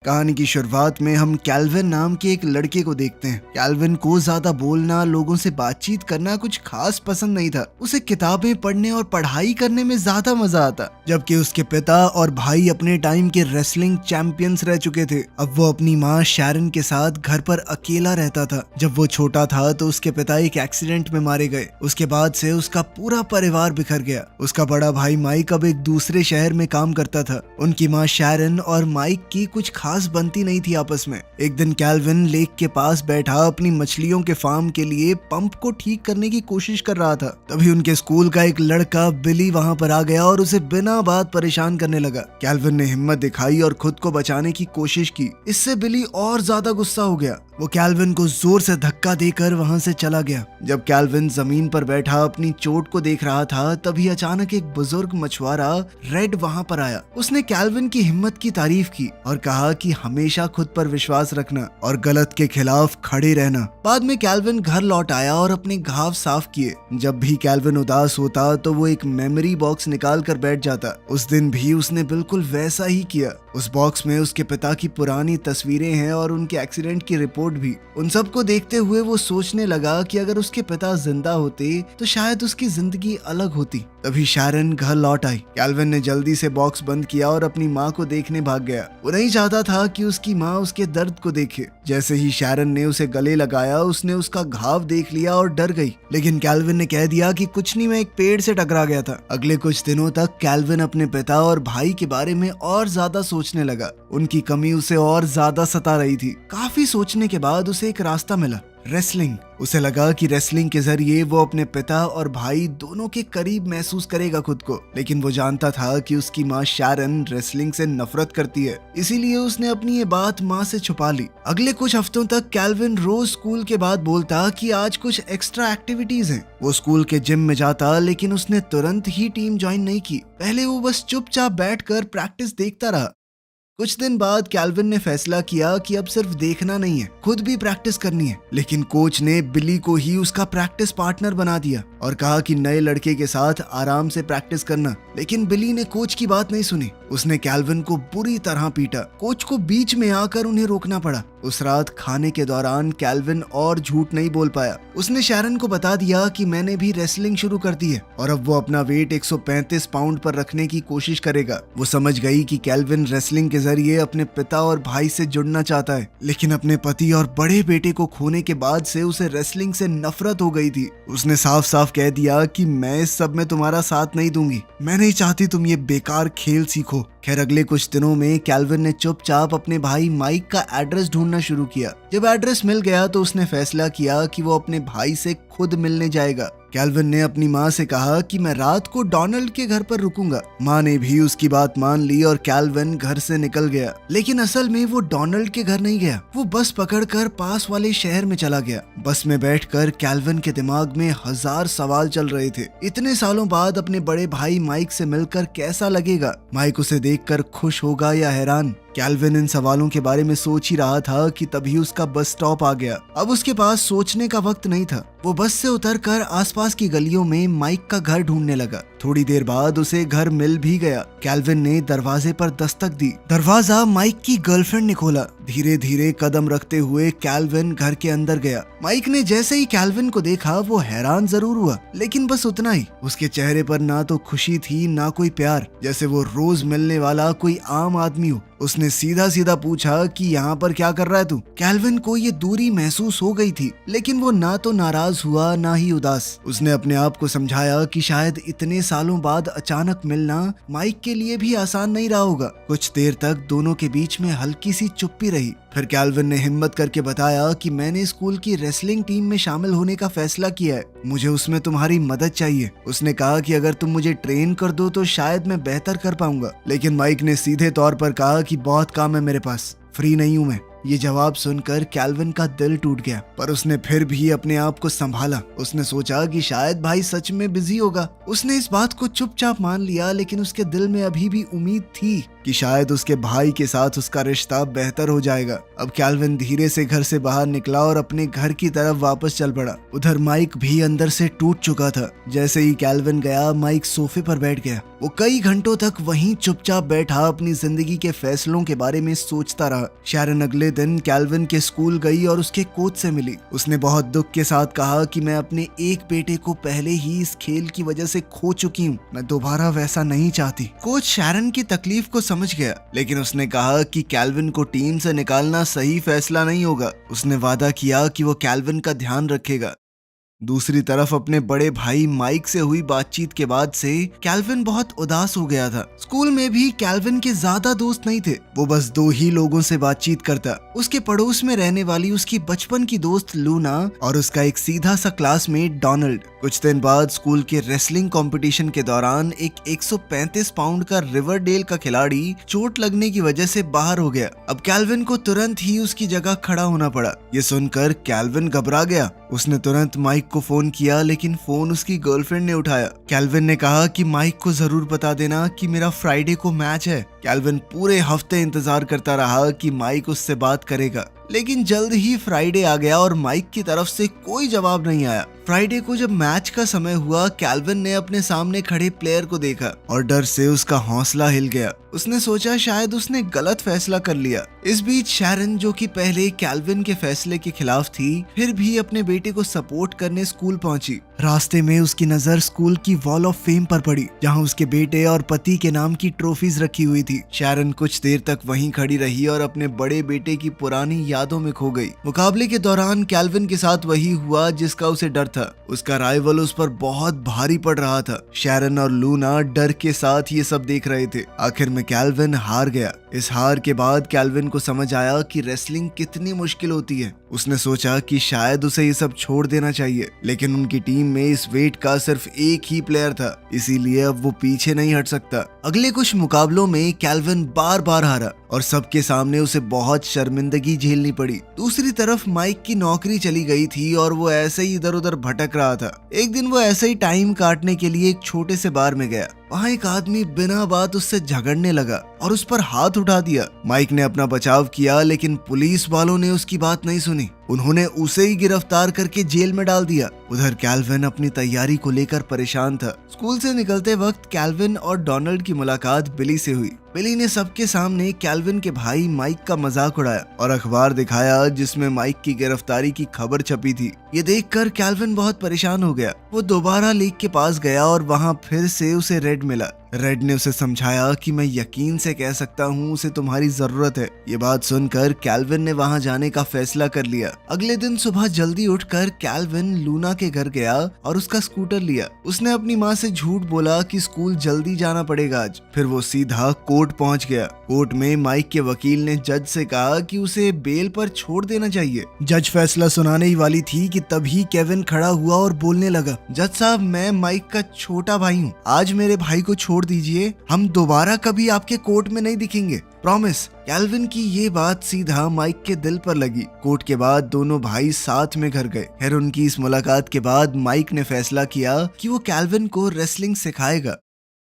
कहानी की शुरुआत में हम कैल्विन नाम के एक लड़के को देखते हैं। कैल्विन को ज्यादा बोलना, लोगों से बातचीत करना कुछ खास पसंद नहीं था। उसे किताबें पढ़ने और पढ़ाई करने में ज्यादा मजा आता। जबकि उसके पिता और भाई अपने टाइम के रेसलिंग चैंपियंस रह चुके थे। अब वो अपनी माँ शैरन के साथ घर पर अकेला रहता था। जब वो छोटा था तो उसके पिता एक एक्सीडेंट में मारे गए। उसके बाद से उसका पूरा परिवार बिखर गया। उसका बड़ा भाई माइक अब एक दूसरे शहर में काम करता था। उनकी माँ शैरन और माइक की कुछ खास बनती नहीं थी आपस में। एक दिन कैल्विन लेक के पास बैठा अपनी मछलियों के फार्म के लिए पंप को ठीक करने की कोशिश कर रहा था। तभी उनके स्कूल का एक लड़का बिली वहां पर आ गया और उसे बिना बात परेशान करने लगा। कैल्विन ने हिम्मत दिखाई और खुद को बचाने की कोशिश की। इससे बिली और ज्यादा गुस्सा हो गया। वो कैल्विन को जोर से धक्का देकर वहां से चला गया। जब कैल्विन जमीन पर बैठा अपनी चोट को देख रहा था तभी अचानक एक बुजुर्ग मछुआरा रेड वहां पर आया। उसने कैल्विन की हिम्मत की तारीफ की और कहा कि हमेशा खुद पर विश्वास रखना और गलत के खिलाफ खड़े रहना। बाद में कैल्विन घर लौट आया और अपने घाव साफ किए। जब भी कैल्विन उदास होता तो वो एक मेमोरी बॉक्स निकाल कर बैठ जाता। उस दिन भी उसने बिल्कुल वैसा ही किया। उस बॉक्स में उसके पिता की पुरानी तस्वीरें हैं और उनके एक्सीडेंट की रिपोर्ट भी। उन सबको देखते हुए वो सोचने लगा कि अगर उसके पिता जिंदा होते तो शायद उसकी जिंदगी अलग होती। तभी शैरन घर लौट आई। कैल्विन ने जल्दी से बॉक्स बंद किया और अपनी माँ को देखने भाग गया। वो नहीं चाहता था कि उसकी माँ उसके दर्द को देखे। जैसे ही शैरन ने उसे गले लगाया उसने उसका घाव देख लिया और डर गई। लेकिन कैल्विन ने कह दिया कि कुछ नहीं, मैं एक पेड़ से टकरा गया था। अगले कुछ दिनों तक कैल्विन अपने पिता और भाई के बारे में और ज्यादा सोचने लगा। उनकी कमी उसे और ज्यादा सता रही थी। काफी सोचने के बाद उसे एक रास्ता मिला, रेसलिंग। उसे लगा कि रेसलिंग के जरिए वो अपने पिता और भाई दोनों के करीब महसूस करेगा खुद को। लेकिन वो जानता था कि उसकी माँ शैरन रेसलिंग से नफरत करती है, इसीलिए उसने अपनी ये बात माँ से छुपा ली। अगले कुछ हफ्तों तक कैल्विन रोज स्कूल के बाद बोलता कि आज कुछ एक्स्ट्रा एक्टिविटीज हैं। वो स्कूल के जिम में जाता लेकिन उसने तुरंत ही टीम ज्वाइन नहीं की। पहले वो बस चुपचाप बैठकर प्रैक्टिस देखता रहा। कुछ दिन बाद कैल्विन ने फैसला किया कि अब सिर्फ देखना नहीं है, खुद भी प्रैक्टिस करनी है। लेकिन कोच ने बिली को ही उसका प्रैक्टिस पार्टनर बना दिया और कहा कि नए लड़के के साथ आराम से प्रैक्टिस करना। लेकिन बिली ने कोच की बात नहीं सुनी। उसने कैल्विन को बुरी तरह पीटा। कोच को बीच में आकर उन्हें रोकना पड़ा। उस रात खाने के दौरान कैल्विन और झूठ नहीं बोल पाया। उसने शैरन को बता दिया कि मैंने भी रेसलिंग शुरू कर दी है और अब वो अपना वेट 135 पाउंड पर रखने की कोशिश करेगा। वो समझ गई कि कैल्विन रेसलिंग के जरिए अपने पिता और भाई से जुड़ना चाहता है। लेकिन अपने पति और बड़े बेटे को खोने के बाद से उसे रेसलिंग से नफरत हो गई थी। उसने साफ साफ कह दिया कि मैं इस सब में तुम्हारा साथ नहीं दूंगी। मैं नहीं चाहती तुम ये बेकार खेल सीखो। खैर अगले कुछ दिनों में कैल्विन ने चुपचाप अपने भाई माइक का एड्रेस ढूंढना शुरू किया। जब एड्रेस मिल गया तो उसने फैसला किया कि वो अपने भाई से खुद मिलने जाएगा। कैल्विन ने अपनी माँ से कहा कि मैं रात को डोनाल्ड के घर पर रुकूंगा। माँ ने भी उसकी बात मान ली और कैल्विन घर से निकल गया। लेकिन असल में वो डोनाल्ड के घर नहीं गया। वो बस पकड़कर पास वाले शहर में चला गया। बस में बैठकर कैल्विन के दिमाग में 1000 सवाल चल रहे थे। इतने सालों बाद अपने बड़े भाई माइक से मिलकर कैसा लगेगा? माइक उसे देखकर खुश होगा या हैरान? कैल्विन इन सवालों के बारे में सोच ही रहा था कि तभी उसका बस स्टॉप आ गया। अब उसके पास सोचने का वक्त नहीं था। वो बस से उतरकर आसपास की गलियों में माइक का घर ढूंढने लगा। थोड़ी देर बाद उसे घर मिल भी गया। कैल्विन ने दरवाजे पर दस्तक दी। दरवाजा माइक की गर्लफ्रेंड ने खोला। धीरे धीरे कदम रखते हुए कैल्विन घर के अंदर गया। माइक ने जैसे ही कैल्विन को देखा वो हैरान जरूर हुआ, लेकिन बस उतना ही। उसके चेहरे पर ना तो खुशी थी ना कोई प्यार, जैसे वो रोज मिलने वाला कोई आम आदमी हो। उसने सीधा सीधा पूछा कि यहाँ पर क्या कर रहा है तू? कैल्विन को ये दूरी महसूस हो गई थी, लेकिन वो ना तो नाराज हुआ ना ही उदास। उसने अपने आप को समझाया कि शायद इतने सालों बाद अचानक मिलना माइक के लिए भी आसान नहीं रहा होगा। कुछ देर तक दोनों के बीच में हल्की सी चुप्पी रही। फिर कैल्विन ने हिम्मत करके बताया कि मैंने स्कूल की रेसलिंग टीम में शामिल होने का फैसला किया है। मुझे उसमें तुम्हारी मदद चाहिए। उसने कहा कि अगर तुम मुझे ट्रेन कर दो तो शायद मैं बेहतर कर पाऊंगा। लेकिन माइक ने सीधे तौर पर कहा कि बहुत काम है मेरे पास, फ्री नहीं हूं मैं। ये जवाब सुनकर कैल्विन का दिल टूट गया, पर उसने फिर भी अपने आप को संभाला। उसने सोचा कि शायद भाई सच में बिजी होगा। उसने इस बात को चुपचाप मान लिया, लेकिन उसके दिल में अभी भी उम्मीद थी। कि शायद उसके भाई के साथ उसका रिश्ता बेहतर हो जाएगा। अब कैल्विन धीरे से घर से बाहर निकला और अपने घर की तरफ वापस चल पड़ा। उधर माइक भी अंदर से टूट चुका था। जैसे ही कैल्विन गया, माइक सोफे पर बैठ गया। वो कई घंटों तक वहीं चुपचाप बैठा अपनी जिंदगी के फैसलों के बारे में सोचता रहा। शैरन अगले दिन कैल्विन के स्कूल गई और उसके कोच से मिली। उसने बहुत दुख के साथ कहा कि मैं अपने एक बेटे को पहले ही इस खेल की वजह से खो चुकी हूँ, मैं दोबारा वैसा नहीं चाहती। कोच शैरन की तकलीफ को समझ गया, लेकिन उसने कहा कि कैल्विन को टीम से निकालना सही फैसला नहीं होगा। उसने वादा किया कि वो कैल्विन का ध्यान रखेगा। दूसरी तरफ अपने बड़े भाई माइक से हुई बातचीत के बाद से कैल्विन बहुत उदास हो गया था। स्कूल में भी कैल्विन के ज्यादा दोस्त नहीं थे। वो बस 2 ही लोगों से बातचीत करता, उसके पड़ोस में रहने वाली उसकी बचपन की दोस्त लूना और उसका एक सीधा सा क्लासमेट डोनाल्ड। कुछ दिन बाद स्कूल के रेसलिंग कंपटीशन के दौरान एक 135 पाउंड का रिवरडेल का खिलाड़ी चोट लगने की वजह से बाहर हो गया। अब कैल्विन को तुरंत ही उसकी जगह खड़ा होना पड़ा। ये सुनकर कैल्विन घबरा गया। उसने तुरंत माइक को फोन किया, लेकिन फोन उसकी गर्लफ्रेंड ने उठाया। कैल्विन ने कहा कि माइक को जरूर बता देना कि मेरा फ्राइडे को मैच है। कैल्विन पूरे हफ्ते इंतजार करता रहा कि माइक उससे बात करेगा, लेकिन जल्द ही फ्राइडे आ गया और माइक की तरफ से कोई जवाब नहीं आया। फ्राइडे को जब मैच का समय हुआ, कैल्विन ने अपने सामने खड़े प्लेयर को देखा और डर से उसका हौसला हिल गया। उसने सोचा शायद उसने गलत फैसला कर लिया। इस बीच शैरन, जो कि पहले कैल्विन के फैसले के खिलाफ थी, फिर भी अपने बेटे को सपोर्ट करने स्कूल पहुंची। रास्ते में उसकी नजर स्कूल की वॉल ऑफ फेम पर पड़ी, जहां उसके बेटे और पति के नाम की ट्रॉफीज रखी हुई थी। शैरन कुछ देर तक वहीं खड़ी रही और अपने बड़े बेटे की पुरानी यादों में खो गई। मुकाबले के दौरान कैल्विन के साथ वही हुआ जिसका उसे डर था। उसका राइवल उस पर बहुत भारी पड़ रहा था। शैरन और लूना डर के साथ ये सब देख रहे थे। आखिर में कैल्विन हार गया। इस हार के बाद कैल्विन को समझ आया कि रेसलिंग कितनी मुश्किल होती है। उसने सोचा कि शायद उसे ये सब छोड़ देना चाहिए, लेकिन उनकी टीम में इस वेट का सिर्फ एक ही प्लेयर था, इसीलिए अब वो पीछे नहीं हट सकता। अगले कुछ मुकाबलों में कैल्विन बार बार हारा और सबके सामने उसे बहुत शर्मिंदगी झेलनी पड़ी। दूसरी तरफ माइक की नौकरी चली गई थी और वो ऐसे ही इधर उधर भटक रहा था। एक दिन वो ऐसे ही टाइम काटने के लिए एक छोटे से बार में गया। वहाँ एक आदमी बिना बात उससे झगड़ने लगा और उस पर हाथ उठा दिया। माइक ने अपना बचाव किया, लेकिन पुलिस वालों ने उसकी बात नहीं सुनी। उन्होंने उसे ही गिरफ्तार करके जेल में डाल दिया। उधर कैल्विन अपनी तैयारी को लेकर परेशान था। स्कूल से निकलते वक्त कैल्विन और डोनाल्ड की मुलाकात बिली से हुई। बिली ने सबके सामने कैल्विन के भाई माइक का मजाक उड़ाया और अखबार दिखाया जिसमें माइक की गिरफ्तारी की खबर छपी थी। ये देखकर कैल्विन बहुत परेशान हो गया। वो दोबारा लीग के पास गया और वहाँ फिर से उसे रेड मिला। रेड ने उसे समझाया कि मैं यकीन से कह सकता हूँ उसे तुम्हारी जरूरत है। ये बात सुनकर कैल्विन ने वहाँ जाने का फैसला कर लिया। अगले दिन सुबह जल्दी उठकर कैल्विन लूना के घर गया और उसका स्कूटर लिया। उसने अपनी माँ से झूठ बोला कि स्कूल जल्दी जाना पड़ेगा आज। फिर वो सीधा कोर्ट पहुँच गया। कोर्ट में माइक के वकील ने जज से कहा कि उसे बेल पर छोड़ देना चाहिए। जज फैसला सुनाने ही वाली थी कि तभी केविन खड़ा हुआ और बोलने लगा, जज साहब, मैं माइक का छोटा भाई हूँ। आज मेरे भाई को छोड़ दीजिए, हम दोबारा कभी आपके कोर्ट में नहीं दिखेंगे, प्रॉमिस। कैल्विन की ये बात सीधा माइक के दिल पर लगी। कोर्ट के बाद दोनों भाई साथ में घर गए। फिर उनकी इस मुलाकात के बाद माइक ने फैसला किया कि वो कैल्विन को रेसलिंग सिखाएगा।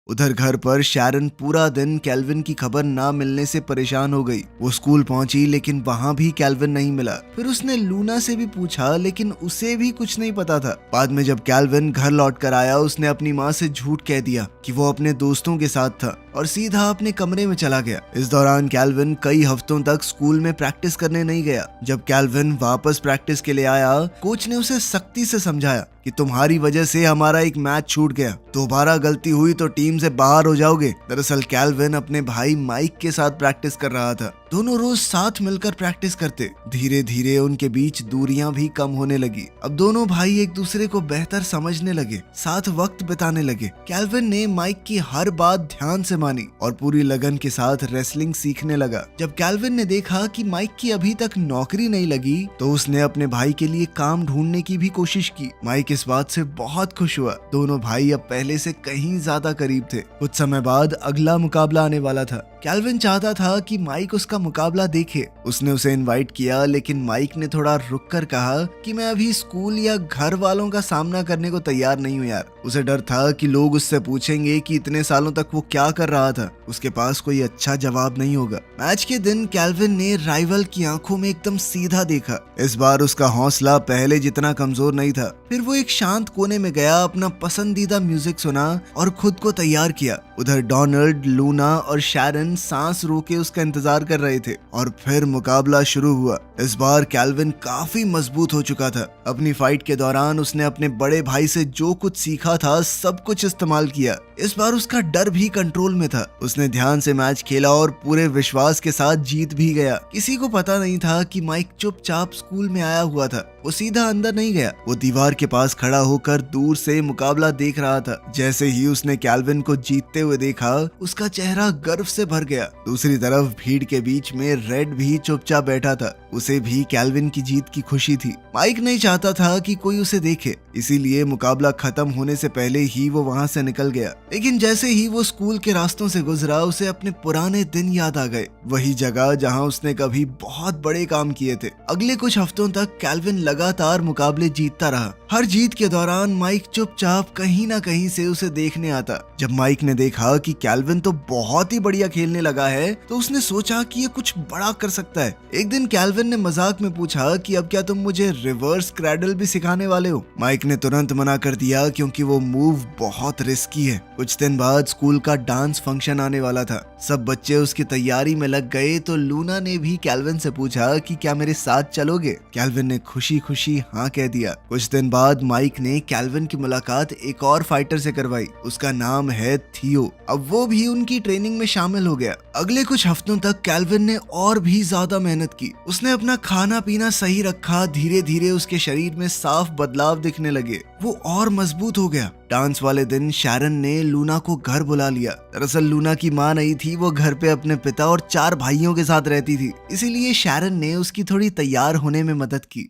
उधर घर पर शैरन पूरा दिन कैल्विन की खबर ना मिलने से परेशान हो गई। वो स्कूल पहुंची, लेकिन वहां भी कैल्विन नहीं मिला। फिर उसने लूना से भी पूछा, लेकिन उसे भी कुछ नहीं पता था। बाद में जब कैल्विन घर लौट कर आया, उसने अपनी माँ से झूठ कह दिया कि वो अपने दोस्तों के साथ था और सीधा अपने कमरे में चला गया। इस दौरान कैल्विन कई हफ्तों तक स्कूल में प्रैक्टिस करने नहीं गया। जब कैल्विन वापस प्रैक्टिस के लिए आया, कोच ने उसे सख्ती से समझाया कि तुम्हारी वजह से हमारा एक मैच छूट गया, दोबारा गलती हुई तो टीम से बाहर हो जाओगे। दरअसल कैल्विन अपने भाई माइक के साथ प्रैक्टिस कर रहा था। दोनों रोज साथ मिलकर प्रैक्टिस करते। धीरे धीरे उनके बीच दूरियां भी कम होने लगी। अब दोनों भाई एक दूसरे को बेहतर समझने लगे, साथ वक्त बिताने लगे। कैल्विन ने माइक की हर बात ध्यान से मानी और पूरी लगन के साथ रेसलिंग सीखने लगा। जब कैल्विन ने देखा कि माइक की अभी तक नौकरी नहीं लगी, तो उसने अपने भाई के लिए काम ढूंढने की भी कोशिश की। माइक इस बात से बहुत खुश हुआ। दोनों भाई अब पहले से कहीं ज्यादा करीब थे। कुछ समय बाद अगला मुकाबला आने वाला था। कैल्विन चाहता था कि माइक उसका मुकाबला देखे। उसने उसे इनवाइट किया, लेकिन माइक ने थोड़ा रुक कर कहा कि मैं अभी स्कूल या घर वालों का सामना करने को तैयार नहीं हूँ यार। उसे डर था कि लोग उससे पूछेंगे कि इतने सालों तक वो क्या कर रहा था। उसके पास कोई अच्छा जवाब नहीं होगा। मैच के दिन कैल्विन ने राइवल की आंखों में एकदम सीधा देखा। इस बार उसका हौसला पहले जितना कमजोर नहीं था। फिर वो एक शांत कोने में गया, अपना पसंदीदा म्यूजिक सुना और खुद को तैयार किया। उधर डोनाल्ड, लूना और शैरन सांस रोके उसका इंतजार कर रहे थे और फिर मुकाबला शुरू हुआ। इस बार कैल्विन काफी मजबूत हो चुका था। अपनी फाइट के दौरान उसने अपने बड़े भाई से जो कुछ सीखा था सब कुछ इस्तेमाल किया। इस बार उसका डर भी कंट्रोल में था। उसने ध्यान से मैच खेला और पूरे विश्वास के साथ जीत भी गया। किसी को पता नहीं था कि माइक चुपचाप स्कूल में आया हुआ था। वो सीधा अंदर नहीं गया। वो दीवार के पास खड़ा होकर दूर से मुकाबला देख रहा था। जैसे ही उसने कैल्विन को जीतते हुए देखा, उसका चेहरा गर्व से भर गया। दूसरी तरफ भीड़ के बीच में रेड भी चुपचाप बैठा था। उसे भी कैल्विन की जीत की खुशी थी। माइक नहीं चाहता था कि कोई उसे देखे, इसीलिए मुकाबला खत्म होने से पहले ही वो वहां से निकल गया। लेकिन जैसे ही वो स्कूल के रास्तों से गुजरा, उसे अपने पुराने दिन याद आ गए। वही जगह जहां उसने कभी बहुत बड़े काम किए थे। अगले कुछ हफ्तों तक कैल्विन लगातार मुकाबले जीतता रहा। हर जीत के दौरान माइक चुपचाप कहीं ना कहीं से उसे देखने आता। जब माइक ने देखा कि कैल्विन तो बहुत ही बढ़िया खेलने लगा है, तो उसने सोचा कि ये कुछ बड़ा कर सकता है। एक दिन कैल्विन ने मजाक में पूछा कि अब क्या तुम मुझे रिवर्स क्रैडल भी सिखाने वाले हो? माइक ने तुरंत मना कर दिया, क्योंकि वो मूव बहुत रिस्की है। कुछ दिन बाद स्कूल का डांस फंक्शन आने वाला था। सब बच्चे उसकी तैयारी में लग गए, तो लूना ने भी कैल्विन से पूछा कि क्या मेरे साथ चलोगे? कैल्विन ने खुशी खुशी हाँ कह दिया। कुछ दिन बाद माइक ने कैल्विन की मुलाकात एक और फाइटर से करवाई। उसका नाम है थियो। अब वो भी उनकी ट्रेनिंग में शामिल हो गया। अगले कुछ हफ्तों तक कैल्विन ने और भी ज्यादा मेहनत की। उसने अपना खाना पीना सही रखा। धीरे धीरे उसके शरीर में साफ बदलाव दिखने लगे। वो और मजबूत हो गया। डांस वाले दिन शैरन ने लूना को घर बुला लिया। दरअसल लूना की माँ नहीं थी, वो घर पे अपने पिता और 4 भाइयों के साथ रहती थी। इसीलिए शैरन ने उसकी थोड़ी तैयार होने में मदद की।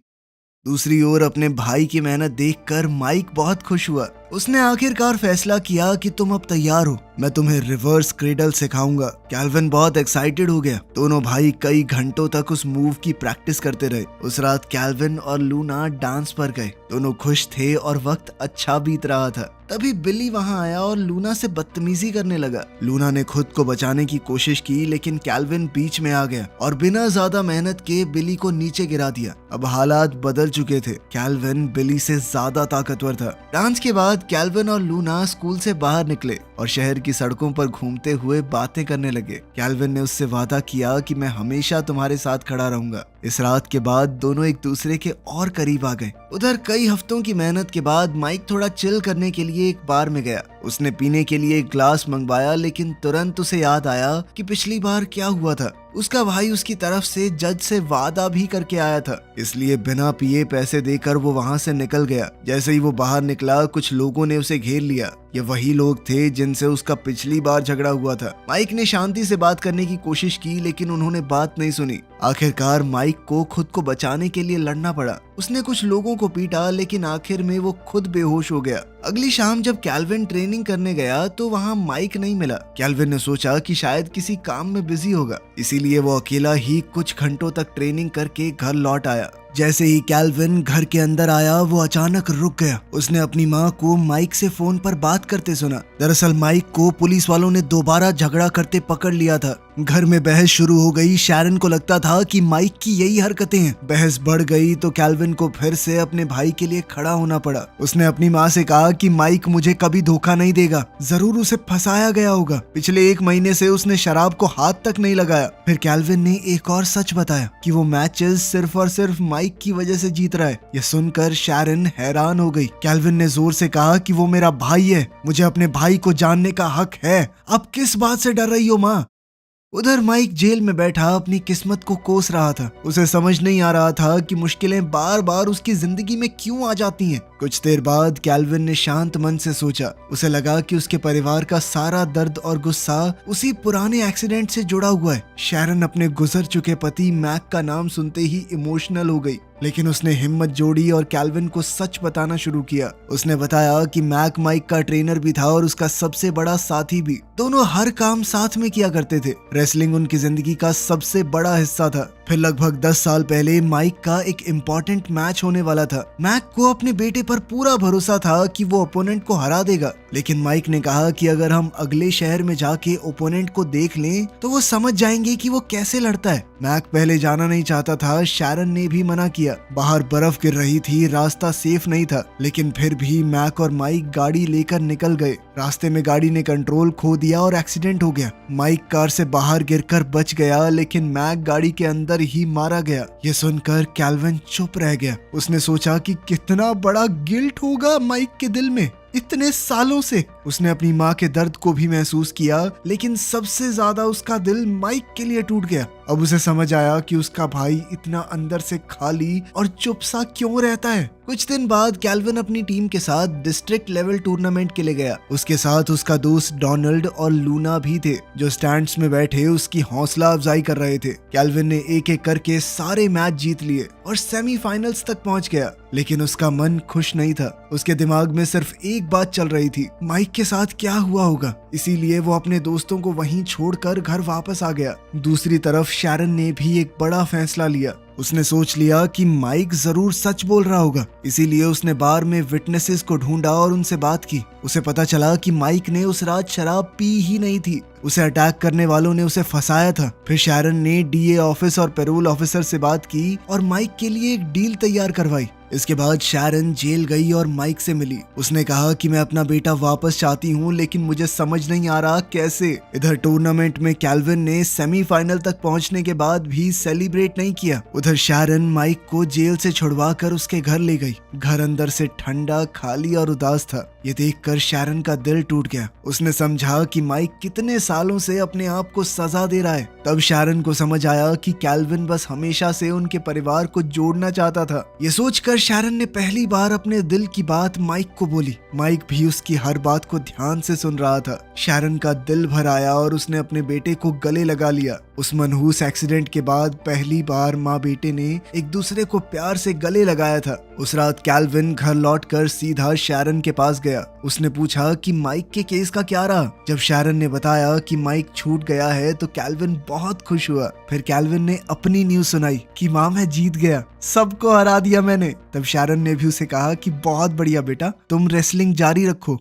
दूसरी ओर अपने भाई की मेहनत देखकर माइक बहुत खुश हुआ। उसने आखिरकार फैसला किया कि तुम अब तैयार हो, मैं तुम्हें रिवर्स क्रेडल सिखाऊंगा। कैल्विन बहुत एक्साइटेड हो गया। दोनों भाई कई घंटों तक उस मूव की प्रैक्टिस करते रहे। उस रात कैल्विन और लूना डांस पर गए। दोनों खुश थे और वक्त अच्छा बीत रहा था। तभी बिली वहां आया और लूना से बदतमीजी करने लगा। लूना ने खुद को बचाने की कोशिश की, लेकिन कैल्विन बीच में आ गया और बिना ज्यादा मेहनत के बिली को नीचे गिरा दिया। अब हालात बदल चुके थे। कैल्विन बिली से ज्यादा ताकतवर था। डांस के बाद कैल्विन और लूना स्कूल से बाहर निकले और शहर की सड़कों पर घूमते हुए बातें करने लगे। कैल्विन ने उससे वादा किया कि मैं हमेशा तुम्हारे साथ खड़ा रहूंगा। इस रात के बाद दोनों एक दूसरे के और करीब आ गए। उधर कई हफ्तों की मेहनत के बाद माइक थोड़ा चिल करने के लिए एक बार में गया। उसने पीने के लिए एक ग्लास मंगवाया, लेकिन तुरंत उसे याद आया कि पिछली बार क्या हुआ था। उसका भाई उसकी तरफ से जज से वादा भी करके आया था, इसलिए बिना पिए पैसे देकर वो वहां से निकल गया। जैसे ही वो बाहर निकला, कुछ लोगों ने उसे घेर लिया। ये वही लोग थे जिनसे उसका पिछली बार झगड़ा हुआ था। माइक ने शांति से बात करने की कोशिश की, लेकिन उन्होंने बात नहीं सुनी। आखिरकार माइक को खुद को बचाने के लिए लड़ना पड़ा। उसने कुछ लोगों को पीटा, लेकिन आखिर में वो खुद बेहोश हो गया। अगली शाम जब कैल्विन ट्रेनिंग करने गया, तो वहाँ माइक नहीं मिला। कैल्विन ने सोचा कि शायद किसी काम में बिजी होगा, इसीलिए वो अकेला ही कुछ घंटों तक ट्रेनिंग करके घर लौट आया। जैसे ही कैल्विन घर के अंदर आया, वो अचानक रुक गया। उसने अपनी माँ को माइक से फोन पर बात करते सुना। दरअसल माइक को पुलिस वालों ने दोबारा झगड़ा करते पकड़ लिया था। घर में बहस शुरू हो गई। शैरन को लगता था कि माइक की यही हरकतें हैं। बहस बढ़ गई तो कैल्विन को फिर से अपने भाई के लिए खड़ा होना पड़ा। उसने अपनी माँ से कहा कि माइक मुझे कभी धोखा नहीं देगा, जरूर उसे फंसाया गया होगा। पिछले 1 महीने से उसने शराब को हाथ तक नहीं लगाया। फिर कैल्विन ने एक और सच बताया कि वो मैचेस सिर्फ और सिर्फ माइक की वजह से जीत रहा है। यह सुनकर शैरन हैरान हो गई। कैल्विन ने जोर से कहा कि वो मेरा भाई है, मुझे अपने भाई को जानने का हक है। अब किस बात से डर रही हो माँ? उधर माइक जेल में बैठा अपनी किस्मत को कोस रहा था। उसे समझ नहीं आ रहा था कि मुश्किलें बार बार उसकी जिंदगी में क्यों आ जाती हैं। कुछ देर बाद कैल्विन ने शांत मन से सोचा। उसे लगा कि उसके परिवार का सारा दर्द और गुस्सा उसी पुराने एक्सीडेंट से जुड़ा हुआ है। शैरन अपने गुजर चुके पति मैक का नाम सुनते ही इमोशनल हो गई। लेकिन उसने हिम्मत जोड़ी और कैल्विन को सच बताना शुरू किया। उसने बताया कि मैक माइक का ट्रेनर भी था और उसका सबसे बड़ा साथी भी। दोनों हर काम साथ में किया करते थे। रेसलिंग उनकी जिंदगी का सबसे बड़ा हिस्सा था। फिर लगभग 10 साल पहले माइक का एक इम्पोर्टेंट मैच होने वाला था। मैक को अपने बेटे पर पूरा भरोसा था कि वो ओपोनेंट को हरा देगा, लेकिन माइक ने कहा कि अगर हम अगले शहर में जाके ओपोनेंट को देख लें तो वो समझ जाएंगे कि वो कैसे लड़ता है। मैक पहले जाना नहीं चाहता था। शैरन ने भी मना किया। बाहर बर्फ गिर रही थी, रास्ता सेफ नहीं था, लेकिन फिर भी मैक और माइक गाड़ी लेकर निकल गए। रास्ते में गाड़ी ने कंट्रोल खो दिया और एक्सीडेंट हो गया। माइक कार से बाहर गिरकर बच गया, लेकिन मैक गाड़ी के अंदर ही मारा गया। ये सुनकर कैल्विन चुप रह गया। उसने सोचा कि कितना बड़ा गिल्ट होगा माइक के दिल में। इतने सालों से उसने अपनी माँ के दर्द को भी महसूस किया, लेकिन सबसे ज्यादा उसका दिल माइक के लिए टूट गया। अब उसे समझ आया कि उसका भाई इतना अंदर से खाली और चुप सा क्यों रहता है। कुछ दिन बाद कैल्विन अपनी टीम के साथ डिस्ट्रिक्ट लेवल टूर्नामेंट के लिए गया। उसके साथ उसका दोस्त डोनाल्ड और लूना भी थे, जो स्टैंड्स में बैठे उसकी हौसला अफजाई कर रहे थे। कैल्विन ने एक एक करके सारे मैच जीत लिए और सेमीफाइनल्स तक पहुंच गया, लेकिन उसका मन खुश नहीं था। उसके दिमाग में सिर्फ एक बात चल रही थी, माइक के साथ क्या हुआ होगा। इसीलिए वो अपने दोस्तों को वहीं छोड़कर घर वापस आ गया। दूसरी तरफ शैरन ने भी एक बड़ा फैसला लिया। उसने सोच लिया कि माइक जरूर सच बोल रहा होगा, इसीलिए उसने बार में विटनेसेस को ढूंढा और उनसे बात की। उसे पता चला कि माइक ने उस रात शराब पी ही नहीं थी। उसे अटैक करने वालों ने उसे फंसाया था। फिर शैरन ने डीए ऑफिस और पेरोल ऑफिसर से बात की और माइक के लिए एक डील तैयार करवाई। इसके बाद शैरन जेल गई और माइक से मिली। उसने कहा कि मैं अपना बेटा वापस चाहती हूँ, लेकिन मुझे समझ नहीं आ रहा कैसे। इधर टूर्नामेंट में कैल्विन ने सेमीफाइनल तक पहुंचने के बाद भी सेलिब्रेट नहीं किया। उधर शैरन माइक को जेल से छुड़वा कर उसके घर ले गई। घर अंदर से ठंडा, खाली और उदास था। ये देखकर शैरन का दिल टूट गया। उसने समझा कि माइक कितने सालों से अपने आप को सजा दे रहा है। तब शैरन को समझ आया कि कैल्विन बस हमेशा से उनके परिवार को जोड़ना चाहता था। ये सोचकर शैरन ने पहली बार अपने दिल की बात माइक को बोली। माइक भी उसकी हर बात को ध्यान से सुन रहा था। शैरन का दिल भर आया और उसने अपने बेटे को गले लगा लिया। उस मनहूस एक्सीडेंट के बाद पहली बार माँ बेटे ने एक दूसरे को प्यार से गले लगाया था। उस रात कैल्विन घर लौटकर सीधा शैरन के पास गया। उसने पूछा कि माइक के केस का क्या रहा। जब शैरन ने बताया कि माइक छूट गया है तो कैल्विन बहुत खुश हुआ। फिर कैल्विन ने अपनी न्यूज़ सुनाई कि माँ मैं जीत गया, सबको हरा दिया मैंने। तब शैरन ने भी उसे कहा कि बहुत बढ़िया बेटा, तुम रेसलिंग जारी रखो।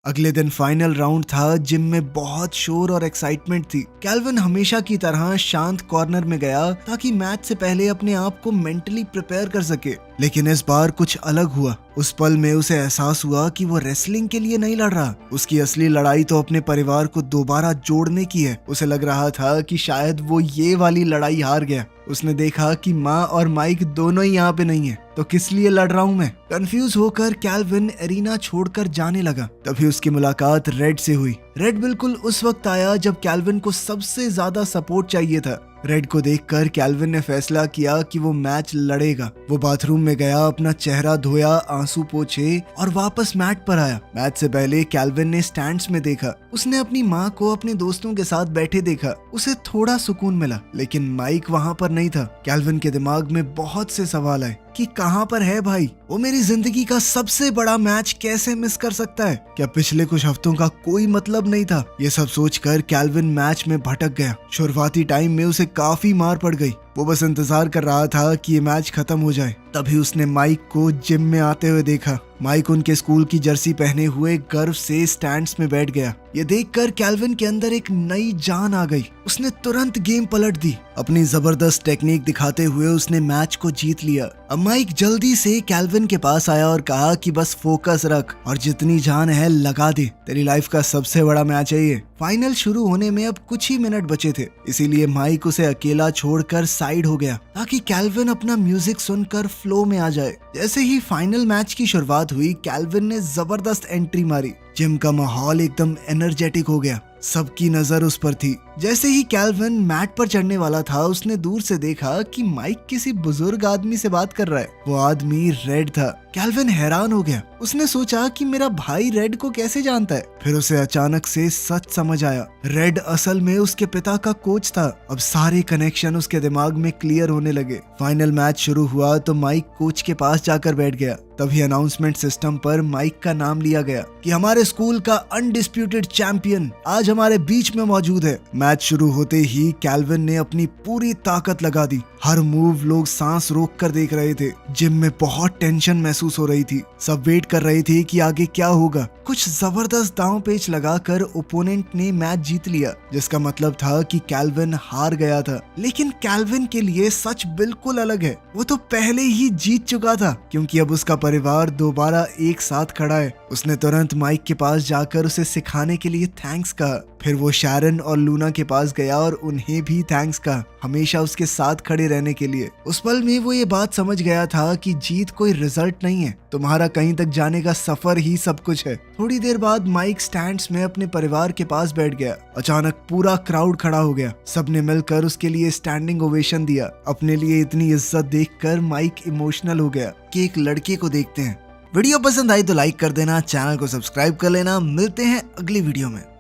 अगले दिन फाइनल राउंड था। जिम में बहुत शोर और एक्साइटमेंट थी। कैल्विन हमेशा की तरह शांत कॉर्नर में गया ताकि मैच से पहले अपने आप को मेंटली प्रिपेयर कर सके, लेकिन इस बार कुछ अलग हुआ। उस पल में उसे एहसास हुआ कि वो रेसलिंग के लिए नहीं लड़ रहा। उसकी असली लड़ाई तो अपने परिवार को दोबारा जोड़ने की है। उसे लग रहा था कि शायद वो ये वाली लड़ाई हार गया। उसने देखा कि माँ और माइक दोनों ही यहाँ पे नहीं है, तो किस लिए लड़ रहा हूँ मैं। कंफ्यूज होकर कैल्विन एरिना छोड़कर जाने लगा। तभी उसकी मुलाकात रेड से हुई। रेड बिल्कुल उस वक्त आया जब कैल्विन को सबसे ज्यादा सपोर्ट चाहिए था। रेड को देखकर कैल्विन ने फैसला किया कि वो मैच लड़ेगा। वो बाथरूम में गया, अपना चेहरा धोया, आंसू पोंछे और वापस मैट पर आया। मैच से पहले कैल्विन ने स्टैंड्स में देखा। उसने अपनी माँ को अपने दोस्तों के साथ बैठे देखा। उसे थोड़ा सुकून मिला, लेकिन माइक वहाँ पर नहीं था। कैल्विन के दिमाग में बहुत से सवाल आए कि कहाँ पर है भाई? वो मेरी जिंदगी का सबसे बड़ा मैच कैसे मिस कर सकता है? क्या पिछले कुछ हफ्तों का कोई मतलब नहीं था? ये सब सोचकर कैल्विन मैच में भटक गया। शुरुआती टाइम में उसे काफी मार पड़ गई। वो बस इंतजार कर रहा था कि ये मैच खत्म हो जाए। तभी उसने माइक को जिम में आते हुए देखा। माइक उनके स्कूल की जर्सी पहने हुए गर्व से स्टैंड्स में बैठ गया। ये देखकर कैल्विन के अंदर एक नई जान आ गई। उसने तुरंत गेम पलट दी। अपनी जबरदस्त टेक्निक दिखाते हुए उसने मैच को जीत लिया। अब माइक जल्दी से कैल्विन के पास आया और कहा कि बस फोकस रख और जितनी जान है लगा दे। तेरी लाइफ का सबसे बड़ा मैच है ये। फाइनल शुरू होने में अब कुछ ही मिनट बचे थे, इसीलिए माइक उसे अकेला छोड़कर साइड हो गया ताकि कैल्विन अपना म्यूजिक सुनकर फ्लो में आ जाए। जैसे ही फाइनल मैच की शुरुआत हुई, कैल्विन ने जबरदस्त एंट्री मारी। जिम का माहौल एकदम एनर्जेटिक हो गया। सबकी नजर उस पर थी। जैसे ही कैल्विन मैट पर चढ़ने वाला था, उसने दूर से देखा कि माइक किसी बुजुर्ग आदमी से बात कर रहा है। वो आदमी रेड था। कैल्विन हैरान हो गया। उसने सोचा कि मेरा भाई रेड को कैसे जानता है। फिर उसे अचानक से सच समझ आया, रेड असल में उसके पिता का कोच था। अब सारे कनेक्शन उसके दिमाग में क्लियर होने लगे। फाइनल मैच शुरू हुआ तो माइक कोच के पास जाकर बैठ गया। तभी अनाउंसमेंट सिस्टम पर माइक का नाम लिया गया कि हमारे स्कूल का अनडिस्प्यूटेड चैंपियन आज हमारे बीच में मौजूद है। मैच शुरू होते ही कैल्विन ने अपनी पूरी ताकत लगा दी। हर मूव लोग सांस रोक कर देख रहे थे। जिम में बहुत टेंशन महसूस हो रही थी। सब वेट कर रहे थे कि आगे क्या होगा। कुछ जबरदस्त दांव पेच लगाकर ओपोनेंट ने मैच जीत लिया, जिसका मतलब था कि कैल्विन हार गया था। लेकिन कैल्विन के लिए सच बिल्कुल अलग है। वो तो पहले ही जीत चुका था, क्योंकि अब उसका परिवार दोबारा एक साथ खड़ा है। उसने तुरंत माइक के पास जाकर उसे सिखाने के लिए थैंक्स कहा। फिर वो शारन और लूना के पास गया और उन्हें भी थैंक्स कहा, हमेशा उसके साथ खड़े रहने के लिए। उस पल में वो ये बात समझ गया था कि जीत कोई रिजल्ट नहीं है, तुम्हारा कहीं तक जाने का सफर ही सब कुछ है। थोड़ी देर बाद माइक स्टैंड्स में अपने परिवार के पास बैठ गया। अचानक पूरा क्राउड खड़ा हो गया। सबने मिलकर उसके लिए स्टैंडिंग ओवेशन दिया। अपने लिए इतनी इज्जत देखकर माइक इमोशनल हो गया। कि एक लड़के को देखते हैं। वीडियो पसंद आई तो लाइक कर देना, चैनल को सब्सक्राइब कर लेना। मिलते हैं अगली वीडियो में।